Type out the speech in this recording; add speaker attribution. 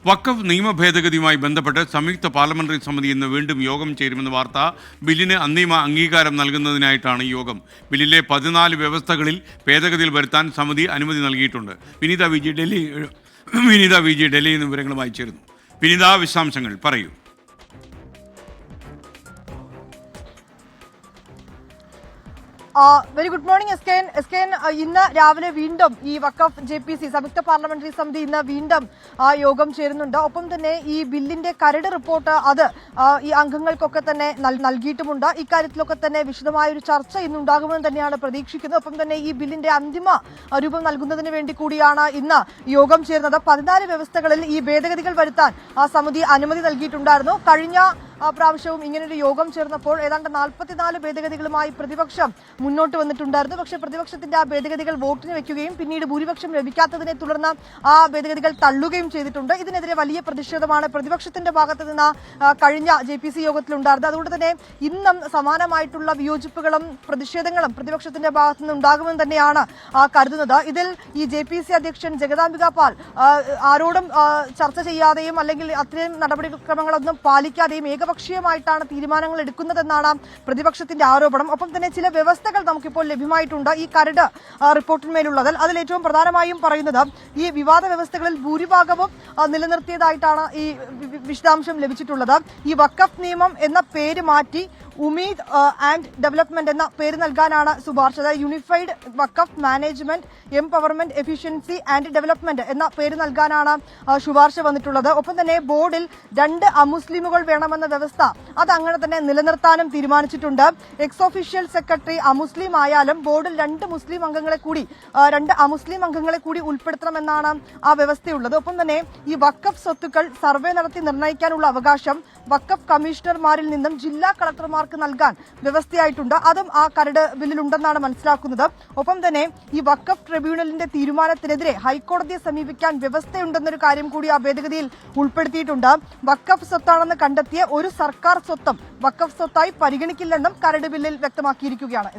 Speaker 1: വഖഫ് നിയമ ഭേദഗതിയുമായി ബന്ധപ്പെട്ട് സംയുക്ത പാർലമെന്ററി സമിതി ഇന്ന് വീണ്ടും യോഗം ചേരുമെന്ന വാർത്ത. ബില്ലിന് അന്തിമ അംഗീകാരം നൽകുന്നതിനായിട്ടാണ് യോഗം. ബില്ലിലെ 14 വ്യവസ്ഥകളിൽ ഭേദഗതികൾ വരുത്താൻ സമിതി അനുമതി നൽകിയിട്ടുണ്ട്. വിനീത വി ജി ഡൽഹിയിൽ നിന്ന് വിവരങ്ങളുമായി ചേരുന്നു. വിനീത, വിശദാംശങ്ങൾ പറയൂ.
Speaker 2: വെരി ഗുഡ് മോർണിംഗ് എസ്കെൻ. ഇന്ന് രാവിലെ വീണ്ടും ഈ വഖഫ് JPC സംയുക്ത പാർലമെന്ററി സമിതി ഇന്ന് വീണ്ടും യോഗം ചേരുന്നുണ്ട്. ഒപ്പം തന്നെ ഈ ബില്ലിന്റെ കരട് റിപ്പോർട്ട് അത് ഈ അംഗങ്ങൾക്കൊക്കെ തന്നെ നൽകിയിട്ടുമുണ്ട്. ഇക്കാര്യത്തിലൊക്കെ തന്നെ വിശദമായ ഒരു ചർച്ച ഇന്നുണ്ടാകുമെന്ന് തന്നെയാണ് പ്രതീക്ഷിക്കുന്നത്. ഒപ്പം തന്നെ ഈ ബില്ലിന്റെ അന്തിമ രൂപം നൽകുന്നതിന് വേണ്ടി കൂടിയാണ് ഇന്ന് യോഗം ചേരുന്നത്. 14 വ്യവസ്ഥകളിൽ ഈ ഭേദഗതികൾ വരുത്താൻ സമിതി അനുമതി നൽകിയിട്ടുണ്ടായിരുന്നു. കഴിഞ്ഞ പ്രാവശ്യവും ഇങ്ങനൊരു യോഗം ചേർന്നപ്പോൾ ഏതാണ്ട് 44 ഭേദഗതികളുമായി പ്രതിപക്ഷം മുന്നോട്ട് വന്നിട്ടുണ്ടായിരുന്നു. പക്ഷേ പ്രതിപക്ഷത്തിന്റെ ആ ഭേദഗതികൾ വോട്ടിന് വെക്കുകയും പിന്നീട് ഭൂരിപക്ഷം ലഭിക്കാത്തതിനെ തുടർന്ന് ആ ഭേദഗതികൾ തള്ളുകയും ചെയ്തിട്ടുണ്ട്. ഇതിനെതിരെ വലിയ പ്രതിഷേധമാണ് പ്രതിപക്ഷത്തിന്റെ ഭാഗത്ത് നിന്ന് കഴിഞ്ഞ JPC യോഗത്തിലുണ്ടായിരുന്നത്. അതുകൊണ്ട് തന്നെ ഇന്നും സമാനമായിട്ടുള്ള വിയോജിപ്പുകളും പ്രതിഷേധങ്ങളും പ്രതിപക്ഷത്തിന്റെ ഭാഗത്തു നിന്ന് ഉണ്ടാകുമെന്ന് തന്നെയാണ് കരുതുന്നത്. ഇതിൽ ഈ JPC അധ്യക്ഷൻ ജഗദാംബിക പാൽ ആരോടും ചർച്ച ചെയ്യാതെയും അല്ലെങ്കിൽ അത്രയും നടപടിക്രമങ്ങളൊന്നും പാലിക്കാതെയും ഏകപക്ഷീയമായിട്ടാണ് തീരുമാനങ്ങൾ എടുക്കുന്നതെന്നാണ് പ്രതിപക്ഷത്തിന്റെ ആരോപണം. ഒപ്പം തന്നെ ചില വ്യവസ്ഥകൾ നമുക്കിപ്പോൾ ലഭ്യമായിട്ടുണ്ട് ഈ കരട് റിപ്പോർട്ടിന്മേലുള്ളതിൽ. അതിൽ ഏറ്റവും പ്രധാനമായും പറയുന്നത് ഈ വിവാദ വ്യവസ്ഥകളിൽ ഭൂരിഭാഗവും നിലനിർത്തിയതായിട്ടാണ് ഈ വിശദാംശം ലഭിച്ചിട്ടുള്ളത്. ഈ വഖഫ് നിയമം എന്ന പേര് മാറ്റി ഉമീദ് ആൻഡ് ഡെവലപ്മെന്റ് എന്ന പേര് നൽകാനാണ് ശുപാർശ. അതായത് unified Waqf management empowerment efficiency and development എന്ന പേര് നൽകാനാണ് ശുപാർശ വന്നിട്ടുള്ളത്. ഒപ്പം തന്നെ ബോർഡിൽ 2 അമുസ്ലിമുകൾ വേണമെന്ന വ്യവസ്ഥ അത് അങ്ങനെ തന്നെ നിലനിർത്താനും തീരുമാനിച്ചിട്ടുണ്ട്. എക്സ് ഒഫീഷ്യൽ സെക്രട്ടറി അമുസ്ലിം ആയാലും ബോർഡിൽ 2 മുസ്ലിം അംഗങ്ങളെ കൂടി 2 അമുസ്ലിം അംഗങ്ങളെ കൂടി ഉൾപ്പെടുത്തണമെന്നാണ് ആ വ്യവസ്ഥയുള്ളത്. ഒപ്പം തന്നെ ഈ വഖഫ് സ്വത്തുക്കൾ സർവേ നടത്തി നിർണ്ണയിക്കാനുള്ള അവകാശം വഖഫ് കമ്മീഷണർമാരിൽ നിന്നും ജില്ലാ കളക്ടർമാർക്ക് നൽകാൻ വ്യവസ്ഥയായിട്ടുണ്ട്. അതും ആ കരട് ബില്ലിലുണ്ടെന്നാണ് മനസ്സിലാക്കുന്നത്. ഒപ്പം തന്നെ ഈ വഖഫ് ട്രിബ്യൂണലിന്റെ തീരുമാനത്തിനെതിരെ ഹൈക്കോടതിയെ സമീപിക്കാൻ വ്യവസ്ഥയുണ്ടെന്നൊരു കാര്യം കൂടി ആ ഭേദഗതിയിൽ ഉൾപ്പെടുത്തിയിട്ടുണ്ട്. വഖഫ് സ്വത്താണെന്ന് കണ്ടെത്തിയ ഒരു സർക്കാർ സ്വത്തും വഖഫ് സ്വത്തായി പരിഗണിക്കില്ലെന്നും കരട് ബില്ലിൽ വ്യക്തമാക്കിയിരിക്കുകയാണ്.